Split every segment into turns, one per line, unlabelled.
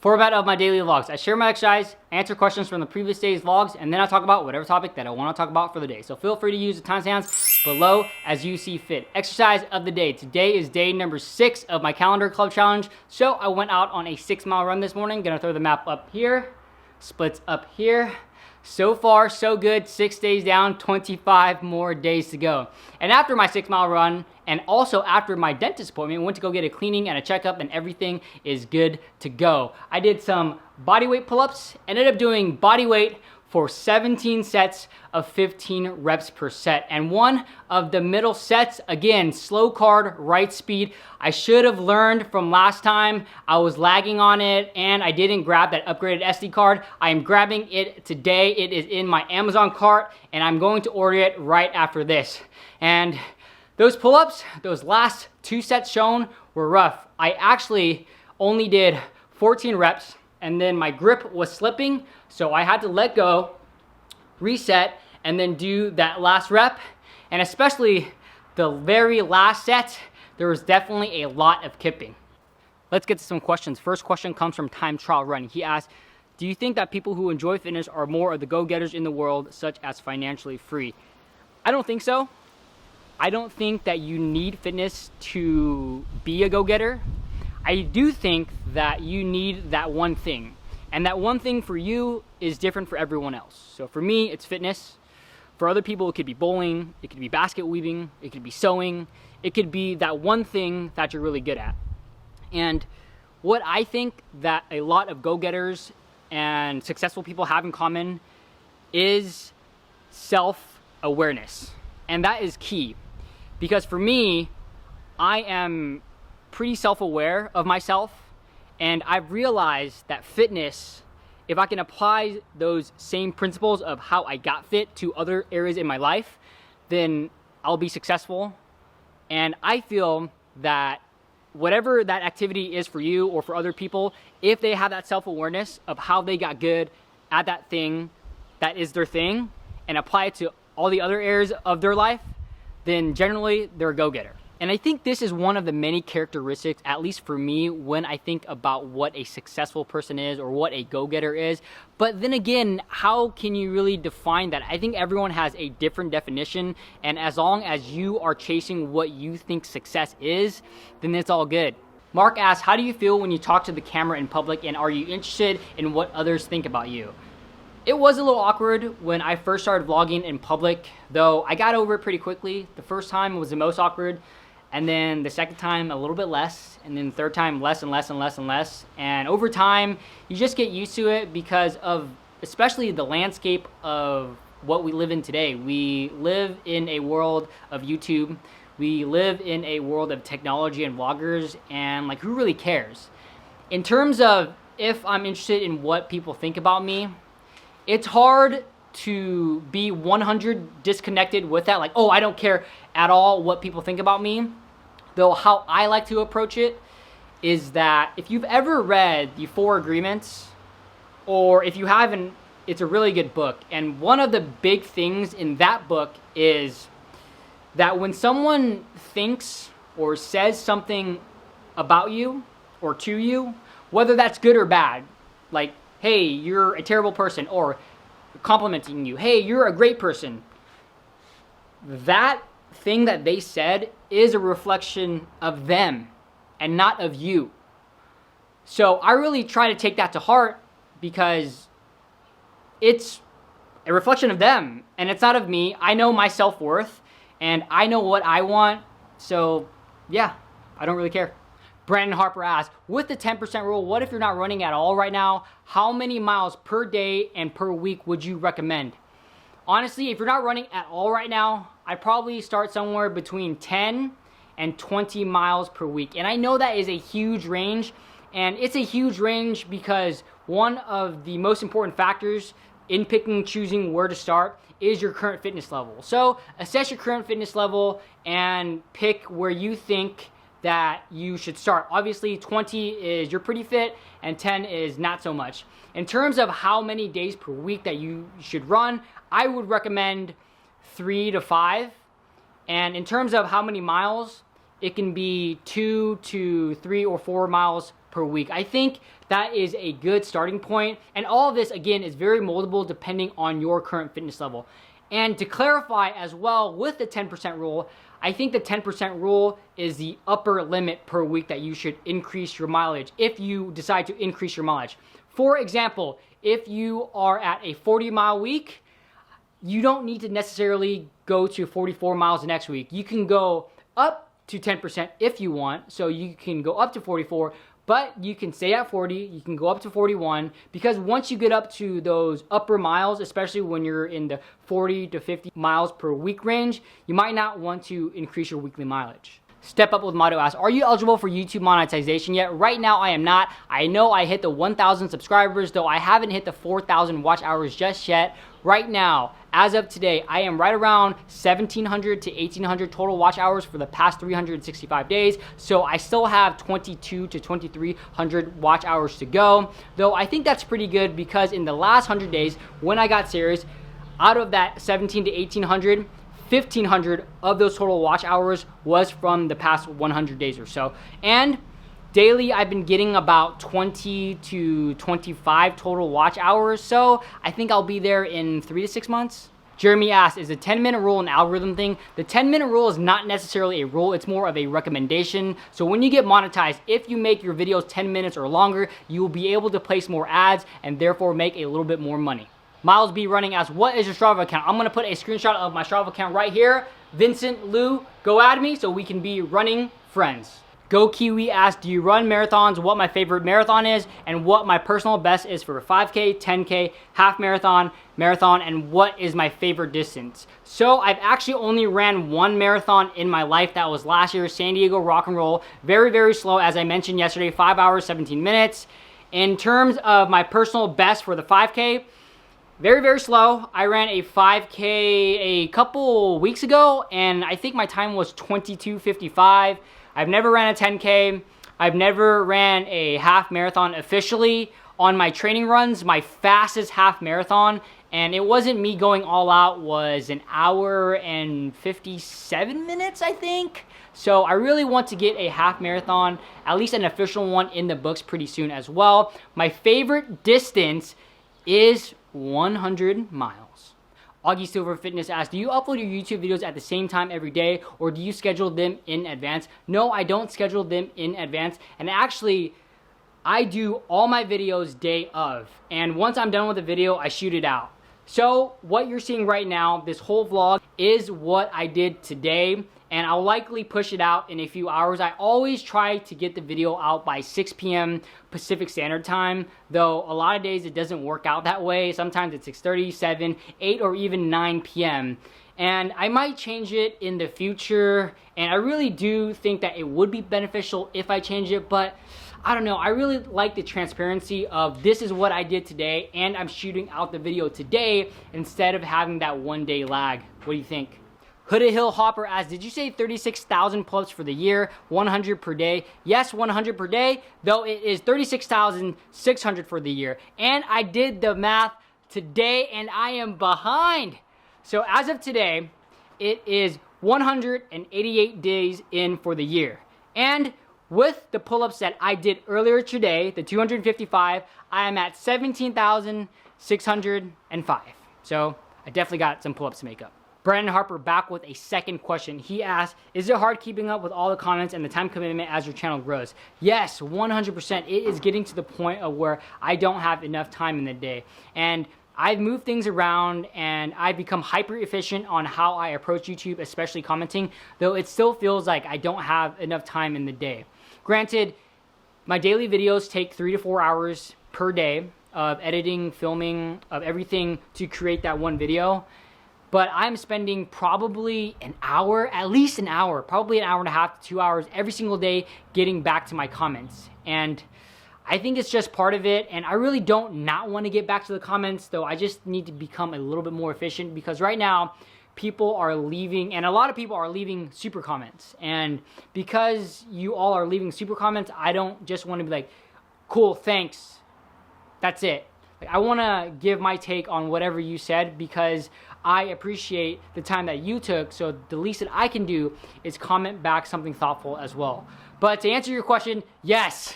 Format of my daily vlogs. I share my exercise, answer questions from the previous day's vlogs, and then I talk about whatever topic that I want to talk about for the day. So feel free to use the timestamps below as you see fit. Exercise of the day. Today is day number 6 of my calendar club challenge. So I went out on a 6-mile run this morning. Gonna throw the map up here, splits up here. So far, so good. 6 days down, 25 more days to go. And after my 6-mile run, and also after my dentist appointment, went to go get a cleaning and a checkup, and everything is good to go. I did some body weight pull-ups, ended up doing body weight for 17 sets of 15 reps per set. And one of the middle sets, again, slow card, right speed. I should have learned from last time. I was lagging on it and I didn't grab that upgraded SD card. I am grabbing it today. It is in my Amazon cart and I'm going to order it right after this. And those pull-ups, those last 2 sets shown were rough. I actually only did 14 reps and then my grip was slipping, so I had to let go, reset, and then do that last rep. And especially the very last set, there was definitely a lot of kipping. Let's get to some questions. First question comes from Time Trial Running. He asked, do you think that people who enjoy fitness are more of the go-getters in the world, such as financially free? I don't think so. I don't think that you need fitness to be a go-getter. I do think that you need that one thing. And that one thing for you is different for everyone else. So for me, it's fitness. For other people, it could be bowling, it could be basket weaving, it could be sewing, it could be that one thing that you're really good at. And what I think that a lot of go-getters and successful people have in common is self-awareness. And that is key. Because for me, I am pretty self-aware of myself, and I've realized that fitness, if I can apply those same principles of how I got fit to other areas in my life, then I'll be successful. And I feel that whatever that activity is for you or for other people, if they have that self-awareness of how they got good at that thing that is their thing and apply it to all the other areas of their life, then generally they're a go-getter. And I think this is one of the many characteristics, at least for me, when I think about what a successful person is or what a go-getter is. But then again, how can you really define that? I think everyone has a different definition, and as long as you are chasing what you think success is, then it's all good. Mark asks, how do you feel when you talk to the camera in public, and are you interested in what others think about you? It was a little awkward when I first started vlogging in public, though I got over it pretty quickly. The first time was the most awkward. And then the second time, a little bit less. And then the third time, less and less and less and less. And over time, you just get used to it because of especially the landscape of what we live in today. We live in a world of YouTube. We live in a world of technology and vloggers. And like, who really cares? In terms of if I'm interested in what people think about me, it's hard to be 100 disconnected with that. Like, oh, I don't care at all what people think about me. Though how I like to approach it is that if you've ever read the 4 Agreements, or if you haven't, it's a really good book. And one of the big things in that book is that when someone thinks or says something about you or to you, whether that's good or bad, like, hey, you're a terrible person, or complimenting you, hey, you're a great person, that thing that they said is a reflection of them and not of you. So I really try to take that to heart because it's a reflection of them and it's not of me. I know my self-worth and I know what I want. So yeah, I don't really care. Brandon Harper asks, with the 10% rule, what if you're not running at all right now? How many miles per day and per week would you recommend? Honestly, if you're not running at all right now, I'd probably start somewhere between 10 and 20 miles per week. And I know that is a huge range, and it's a huge range because one of the most important factors in picking, choosing where to start is your current fitness level. So assess your current fitness level and pick where you think that you should start. Obviously 20 is you're pretty fit and 10 is not so much. In terms of how many days per week that you should run, I would recommend 3 to 5. And in terms of how many miles, it can be 2 to 3 or 4 miles per week. I think that is a good starting point. And all of this, again, is very moldable depending on your current fitness level. And to clarify as well with the 10% rule, I think the 10% rule is the upper limit per week that you should increase your mileage if you decide to increase your mileage. For example, if you are at a 40-mile week, you don't need to necessarily go to 44 miles the next week. You can go up to 10% if you want, so you can go up to 44, but you can stay at 40, you can go up to 41, because once you get up to those upper miles, especially when you're in the 40 to 50 miles per week range, you might not want to increase your weekly mileage. Step Up with Motto asks, are you eligible for YouTube monetization yet? Right now, I am not. I know I hit the 1,000 subscribers, though I haven't hit the 4,000 watch hours just yet. Right now, as of today, I am right around 1,700 to 1,800 total watch hours for the past 365 days. So I still have 22 to 2,300 watch hours to go. Though I think that's pretty good because in the last 100 days, when I got serious, out of that 1,700 to 1,800, 1,500 of those total watch hours was from the past 100 days or so. And daily, I've been getting about 20 to 25 total watch hours. So I think I'll be there in 3 to 6 months. Jeremy asks, is the 10-minute rule an algorithm thing? The 10-minute rule is not necessarily a rule, it's more of a recommendation. So when you get monetized, if you make your videos 10 minutes or longer, you will be able to place more ads and therefore make a little bit more money. Miles B Running asks, what is your Strava account? I'm gonna put a screenshot of my Strava account right here. Vincent Luu, go add me so we can be running friends. Go Kiwi asks, do you run marathons? What my favorite marathon is, and what my personal best is for 5K, 10K, half marathon, marathon, and what is my favorite distance. So I've actually only ran one marathon in my life. That was last year, San Diego Rock and Roll. Very, very slow, as I mentioned yesterday, 5 hours, 17 minutes. In terms of my personal best for the 5K, very, very slow. I ran a 5K a couple weeks ago, and I think my time was 22:55. I've never ran a 10K. I've never ran a half marathon officially. On my training runs, my fastest half marathon, and it wasn't me going all out, was 1 hour and 57 minutes, I think. So I really want to get a half marathon, at least an official one, in the books pretty soon as well. My favorite distance is 100 miles. Augie Silver Fitness asks, do you upload your YouTube videos at the same time every day, or do you schedule them in advance? No, I don't schedule them in advance. And actually, I do all my videos day of. And once I'm done with the video, I shoot it out. So what you're seeing right now, this whole vlog, is what I did today. And I'll likely push it out in a few hours. I always try to get the video out by 6 p.m. Pacific Standard Time, though a lot of days it doesn't work out that way. Sometimes it's 6:30, 7, 8, or even 9 p.m. And I might change it in the future, and I really do think that it would be beneficial if I change it, but I don't know. I really like the transparency of this is what I did today, and I'm shooting out the video today instead of having that 1-day lag. What do you think? Hooded Hill Hopper asks, did you say 36,000 pull-ups for the year, 100 per day? Yes, 100 per day, though it is 36,600 for the year. And I did the math today, and I am behind. So as of today, it is 188 days in for the year. And with the pull-ups that I did earlier today, the 255, I am at 17,605. So I definitely got some pull-ups to make up. Brandon Harper back with a second question. He asked, is it hard keeping up with all the comments and the time commitment as your channel grows? Yes, 100%. It is getting to the point of where I don't have enough time in the day. And I've moved things around and I've become hyper efficient on how I approach YouTube, especially commenting, though it still feels like I don't have enough time in the day. Granted, my daily videos take 3 to 4 hours per day of editing, filming, of everything to create that one video. But I'm spending probably an hour, at least an hour, probably an hour and a half to 2 hours every single day getting back to my comments. And I think it's just part of it. And I really don't not want to get back to the comments, though I just need to become a little bit more efficient because right now people are leaving, and a lot of people are leaving super comments. And because you all are leaving super comments, I don't just want to be like, cool, thanks, that's it. Like, I want to give my take on whatever you said because I appreciate the time that you took, so the least that I can do is comment back something thoughtful as well. But to answer your question, yes,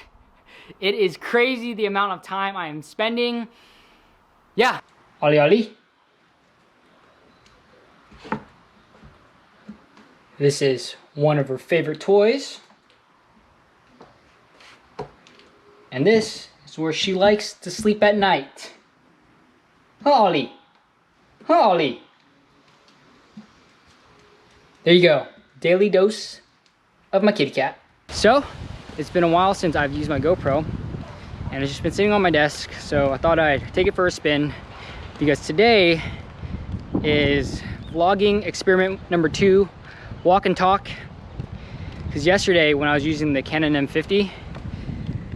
It is crazy the amount of time I am spending. Yeah. Ollie Ollie. This is one of her favorite toys. And this is where she likes to sleep at night. Ollie. Ollie. There you go. Daily dose of my kitty cat. So, it's been a while since I've used my GoPro, and it's just been sitting on my desk, so I thought I'd take it for a spin, because today is vlogging experiment number 2, walk and talk. Because yesterday when I was using the Canon M50,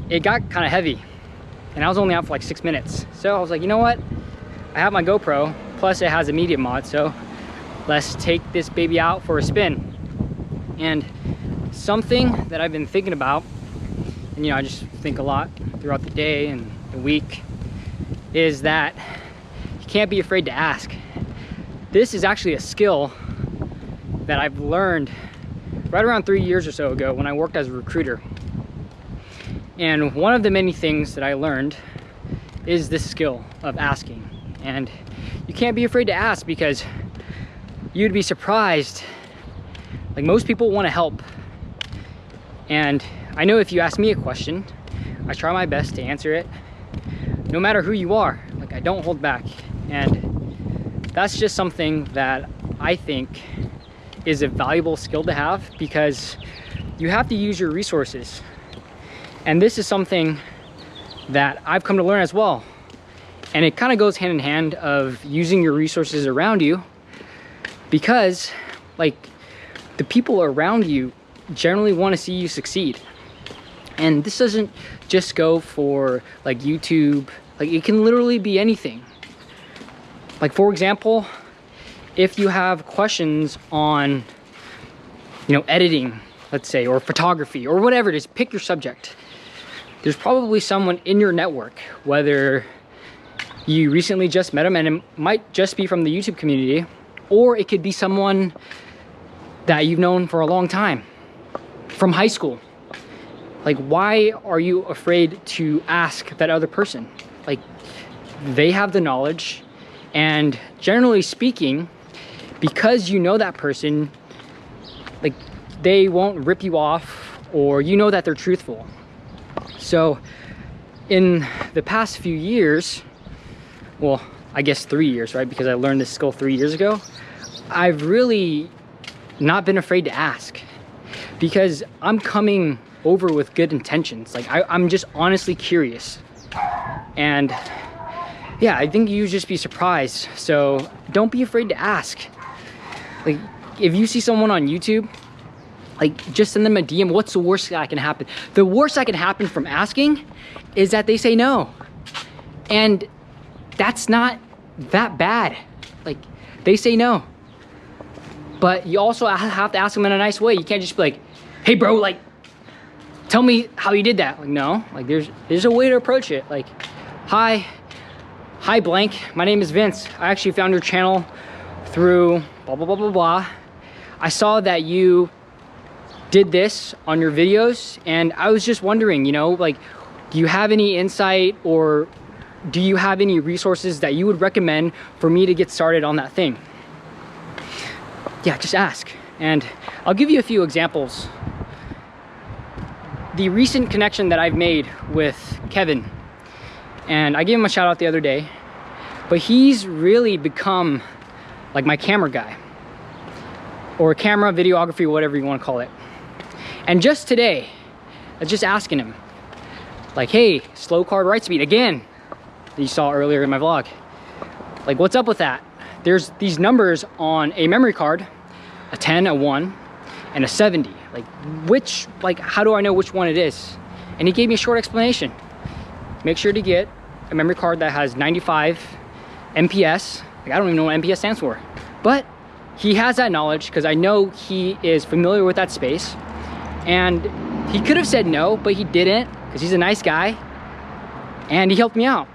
it got kind of heavy, and I was only out for like 6 minutes. So I was like, you know what? I have my GoPro, plus it has a media mod, so let's take this baby out for a spin. And something that I've been thinking about, and you know, I just think a lot throughout the day and the week, is that you can't be afraid to ask. This is actually a skill that I've learned right around 3 years or so ago when I worked as a recruiter. And one of the many things that I learned is this skill of asking. And you can't be afraid to ask, because you'd be surprised. Like, most people want to help. And I know if you ask me a question, I try my best to answer it, no matter who you are. Like, I don't hold back. And that's just something that I think is a valuable skill to have, because you have to use your resources. And this is something that I've come to learn as well. And it kind of goes hand in hand of using your resources around you, because like, the people around you generally want to see you succeed. And this doesn't just go for like YouTube, like it can literally be anything. Like, for example, if you have questions on, you know, editing, let's say, or photography, or whatever it is, pick your subject. There's probably someone in your network, whether you recently just met them, and it might just be from the YouTube community, or it could be someone that you've known for a long time, from high school. Like, why are you afraid to ask that other person? Like, they have the knowledge, and generally speaking, because you know that person, like, they won't rip you off, or you know that they're truthful. So in the past few years, well, I guess 3 years, right? Because I learned this skill 3 years ago. I've really not been afraid to ask, because I'm coming over with good intentions. Like, I'm just honestly curious. And yeah, I think you'd just be surprised. So don't be afraid to ask. Like, if you see someone on YouTube, like, just send them a DM. What's the worst that can happen? The worst that can happen from asking is that they say no. And that's not that bad. Like, they say no. But you also have to ask them in a nice way. You can't just be like, hey bro, like, tell me how you did that. Like, no, like, there's a way to approach it. Like, hi blank, my name is Vince. I actually found your channel through blah, blah, blah, blah, blah. I saw that you did this on your videos, and I was just wondering, you know, like, do you have any insight, or do you have any resources that you would recommend for me to get started on that thing? Yeah, just ask. And I'll give you a few examples. The recent connection that I've made with Kevin, and I gave him a shout out the other day, but he's really become like my camera guy, or camera, videography, whatever you want to call it. And just today, I was just asking him, like, hey, slow card write speed again, that you saw earlier in my vlog. Like, what's up with that? There's these numbers on a memory card, a 10, a 1, and a 70. Like, which, like, how do I know which one it is? And he gave me a short explanation. Make sure to get a memory card that has 95 MPS. Like, I don't even know what MPS stands for. But he has that knowledge, because I know he is familiar with that space. And he could have said no, but he didn't, because he's a nice guy, and he helped me out.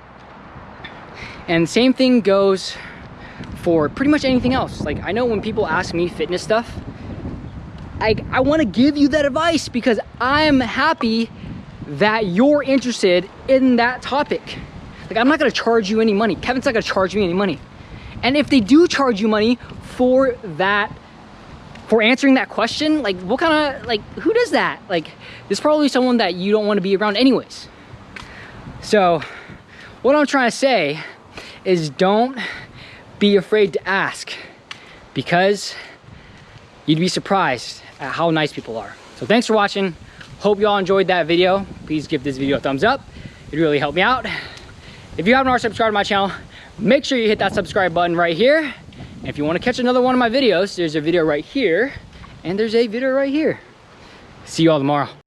And same thing goes for pretty much anything else. Like, I know when people ask me fitness stuff, I want to give you that advice, because I am happy that you're interested in that topic. Like, I'm not gonna charge you any money. Kevin's not gonna charge me any money. And if they do charge you money for that, for answering that question, like, what kind of, like, who does that? Like, there's probably someone that you don't want to be around anyways. So what I'm trying to say is, don't be afraid to ask, because you'd be surprised at how nice people are. So thanks for watching. Hope you all enjoyed that video. Please give this video a thumbs up. It really helped me out. If you haven't already subscribed to my channel, make sure you hit that subscribe button right here. And if you want to catch another one of my videos, there's a video right here, and there's a video right here. See you all tomorrow.